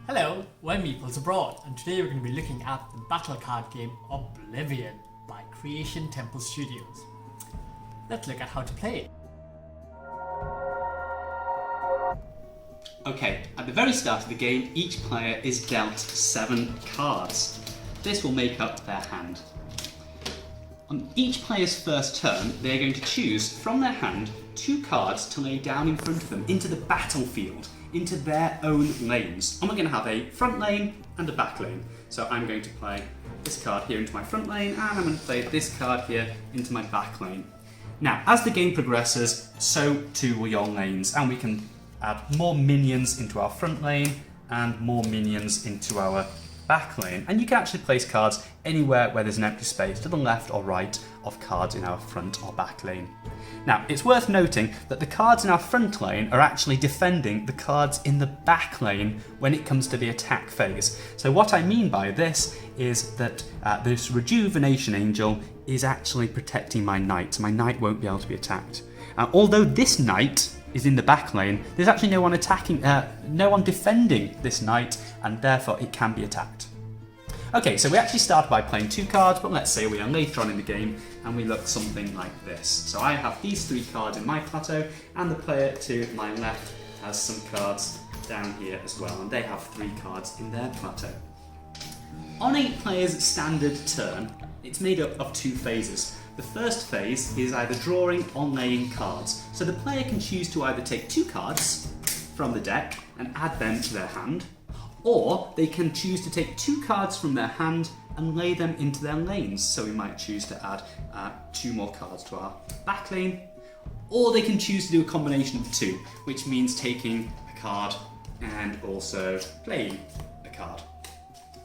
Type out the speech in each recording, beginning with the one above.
Hello, we're Meeples Abroad, and today we're going to be looking at the battle card game Oblivion by Creation Temple Studios. Let's look at how to play it. Okay, at the very start of the game, each player is dealt 7 cards. This will make up their hand. On each player's first turn, they're going to choose from their hand 2 cards to lay down in front of them into the battlefield, into their own lanes. And we're going to have a front lane and a back lane. So I'm going to play this card here into my front lane, and I'm going to play this card here into my back lane. Now, as the game progresses, so too will your lanes, and we can add more minions into our front lane and more minions into our back lane. And you can actually place cards anywhere where there's an empty space, to the left or right of cards in our front or back lane. Now, it's worth noting that the cards in our front lane are actually defending the cards in the back lane when it comes to the attack phase. So what I mean by this is that this Rejuvenation Angel is actually protecting my knight. My knight won't be able to be attacked. Although this knight is in the back lane, there's actually no one attacking, no one defending this knight, and therefore it can be attacked. Okay, so we actually start by playing 2 cards, but let's say we are later on in the game and we look something like this. So I have these 3 cards in my plateau, and the player to my left has some cards down here as well, and they have 3 cards in their plateau. On a player's standard turn, it's made up of 2 phases. The first phase is either drawing or laying cards. So the player can choose to either take 2 cards from the deck and add them to their hand, or they can choose to take 2 cards from their hand and lay them into their lanes. So we might choose to add 2 more cards to our back lane, or they can choose to do a combination of 2, which means taking a card and also playing a card.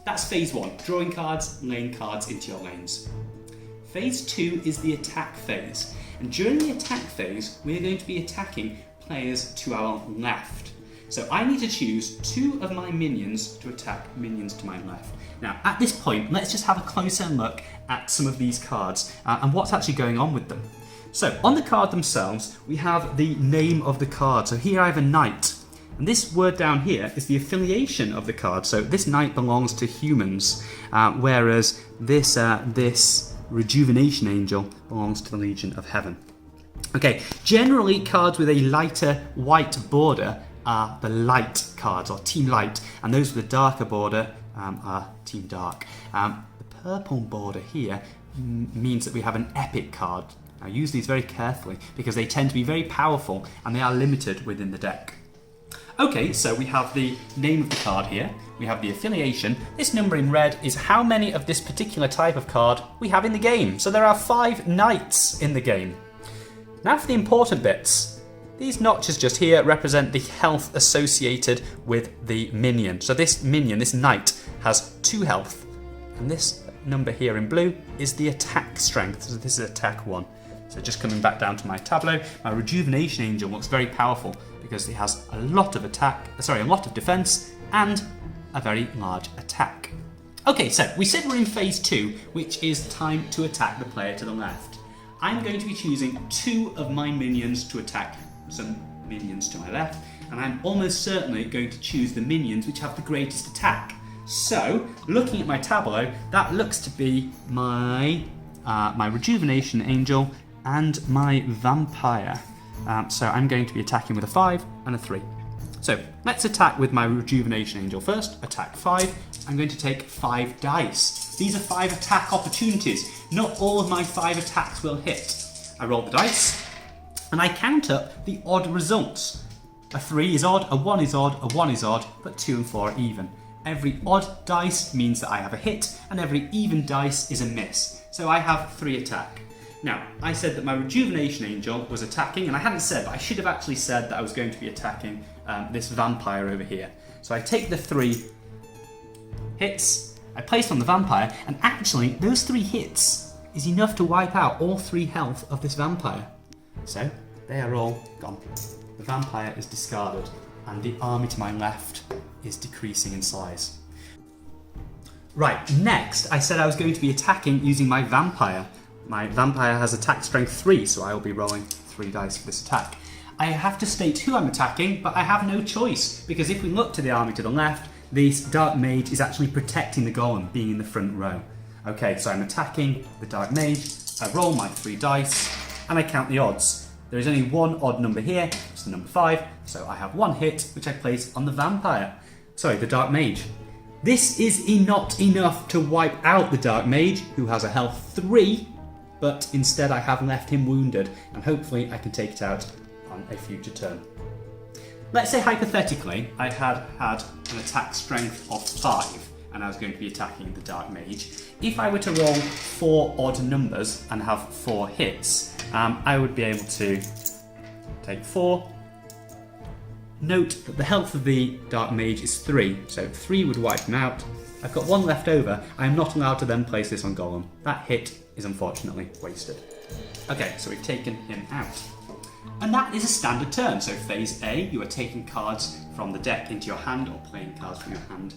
That's phase 1, drawing cards, laying cards into your lanes. Phase 2 is the attack phase, and during the attack phase we're going to be attacking players to our left. So I need to choose 2 of my minions to attack minions to my left. Now at this point, let's just have a closer look at some of these cards and what's actually going on with them. So on the card themselves, we have the name of the card. So here I have a knight, and this word down here is the affiliation of the card. So this knight belongs to humans, whereas this Rejuvenation Angel belongs to the Legion of Heaven. Okay, generally cards with a lighter white border are the light cards, or Team Light, and those with a darker border are Team Dark. The purple border here means that we have an epic card. Now use these very carefully because they tend to be very powerful and they are limited within the deck. Okay, so we have the name of the card here, we have the affiliation. This number in red is how many of this particular type of card we have in the game. So there are 5 knights in the game. Now for the important bits. These notches just here represent the health associated with the minion. So this minion, this knight, has 2 health. And this number here in blue is the attack strength. So this is attack 1. So just coming back down to my tableau, my Rejuvenation Angel looks very powerful because it has a lot of defense and a very large attack. Okay, so we said we're in phase 2, which is time to attack the player to the left. I'm going to be choosing 2 of my minions to attack some minions to my left, and I'm almost certainly going to choose the minions which have the greatest attack. So, looking at my tableau, that looks to be my Rejuvenation Angel and my Vampire. So I'm going to be attacking with a 5 and a 3. So let's attack with my Rejuvenation Angel first. Attack 5. I'm going to take 5 dice. These are 5 attack opportunities. Not all of my 5 attacks will hit. I roll the dice and I count up the odd results. A 3 is odd, a 1 is odd, a 1 is odd, but 2 and 4 are even. Every odd dice means that I have a hit, and every even dice is a miss. So I have 3 attack. Now, I said that my Rejuvenation Angel was attacking, and I hadn't said, but I should have actually said that I was going to be attacking this Vampire over here. So I take the 3 hits, I place on the Vampire, and actually those 3 hits is enough to wipe out all 3 health of this Vampire. So they are all gone. The Vampire is discarded, and the army to my left is decreasing in size. Right, next I said I was going to be attacking using my Vampire. My Vampire has attack strength 3, so I will be rolling 3 dice for this attack. I have to state who I'm attacking, but I have no choice, because if we look to the army to the left, this Dark Mage is actually protecting the Golem, being in the front row. Okay, so I'm attacking the Dark Mage, I roll my 3 dice, and I count the odds. There is only one odd number here, it's the number 5, so I have 1 hit, which I place on the the Dark Mage. This is not enough to wipe out the Dark Mage, who has a health 3, but instead I have left him wounded, and hopefully I can take it out on a future turn. Let's say hypothetically I had an attack strength of 5, and I was going to be attacking the Dark Mage. If I were to roll 4 odd numbers and have 4 hits, I would be able to take 4. Note that the health of the Dark Mage is 3, so 3 would wipe him out. I've got 1 left over. I am not allowed to then place this on Golem. That hit is unfortunately wasted. Okay, so we've taken him out. And that is a standard turn. So phase A, you are taking cards from the deck into your hand, or playing cards from your hand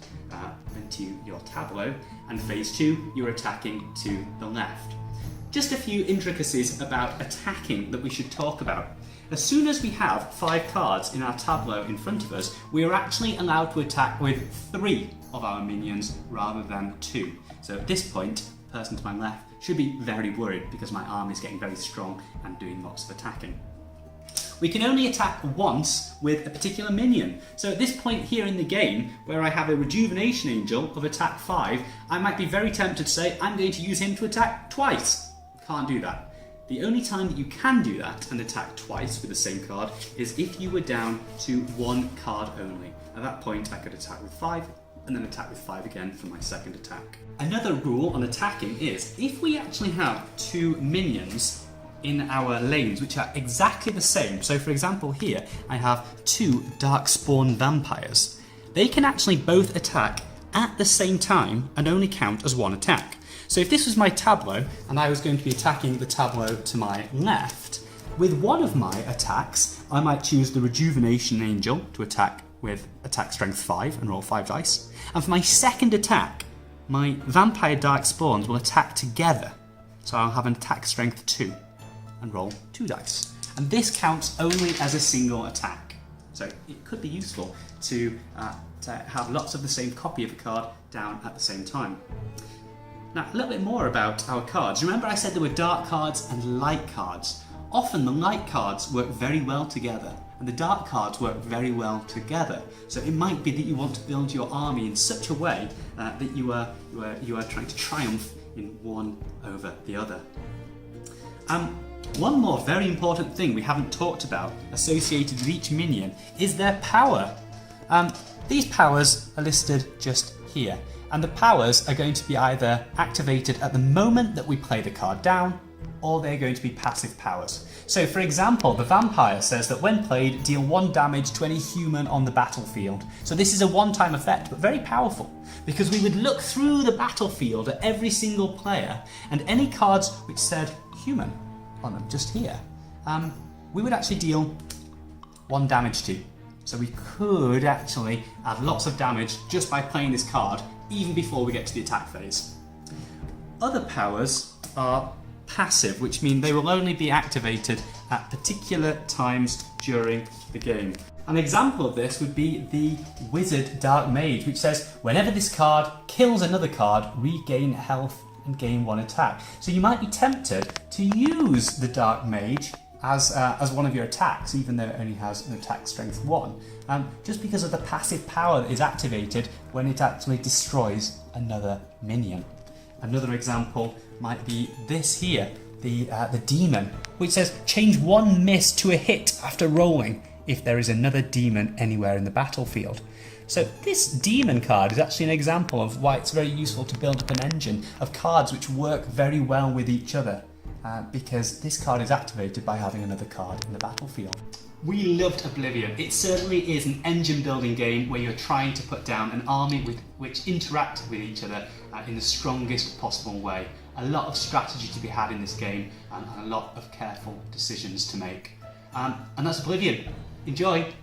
into your tableau. And phase 2, you're attacking to the left. Just a few intricacies about attacking that we should talk about. As soon as we have 5 cards in our tableau in front of us, we are actually allowed to attack with 3 of our minions rather than 2. So at this point, the person to my left should be very worried because my army is getting very strong and doing lots of attacking. We can only attack once with a particular minion. So at this point here in the game, where I have a Rejuvenation Angel of attack 5, I might be very tempted to say I'm going to use him to attack twice. Can't do that. The only time that you can do that and attack twice with the same card is if you were down to 1 card only. At that point I could attack with 5 and then attack with 5 again for my second attack. Another rule on attacking is if we actually have 2 minions in our lanes which are exactly the same, so for example here I have 2 Darkspawn vampires, they can actually both attack at the same time and only count as 1 attack. So if this was my tableau and I was going to be attacking the tableau to my left, with one of my attacks I might choose the Rejuvenation Angel to attack with attack strength 5 and roll 5 dice, and for my second attack my Vampire Darkspawns will attack together, so I'll have an attack strength 2 and roll 2 dice. And this counts only as a single attack. So it could be useful to have lots of the same copy of a card down at the same time. Now, a little bit more about our cards. Remember I said there were dark cards and light cards. Often the light cards work very well together and the dark cards work very well together. So it might be that you want to build your army in such a way that you are trying to triumph in one over the other. One more very important thing we haven't talked about associated with each minion is their power. These powers are listed just here, and the powers are going to be either activated at the moment that we play the card down, or they're going to be passive powers. So for example, the Vampire says that when played, deal 1 damage to any human on the battlefield. So this is a one-time effect, but very powerful, because we would look through the battlefield at every single player, and any cards which said human on them, just here, we would actually deal 1 damage to. So we could actually add lots of damage just by playing this card, even before we get to the attack phase. Other powers are passive, which mean they will only be activated at particular times during the game. An example of this would be the Wizard Dark Mage, which says whenever this card kills another card, regain health and gain 1 attack. So you might be tempted to use the Dark Mage as one of your attacks, even though it only has an attack strength 1, just because of the passive power that is activated when it actually destroys another minion. Another example might be this here, the Demon, which says change 1 miss to a hit after rolling if there is another demon anywhere in the battlefield. So this Demon card is actually an example of why it's very useful to build up an engine of cards which work very well with each other, because this card is activated by having another card in the battlefield. We loved Oblivion. It certainly is an engine building game where you're trying to put down an army which interact with each other in the strongest possible way. A lot of strategy to be had in this game and a lot of careful decisions to make. And that's Oblivion. Enjoy!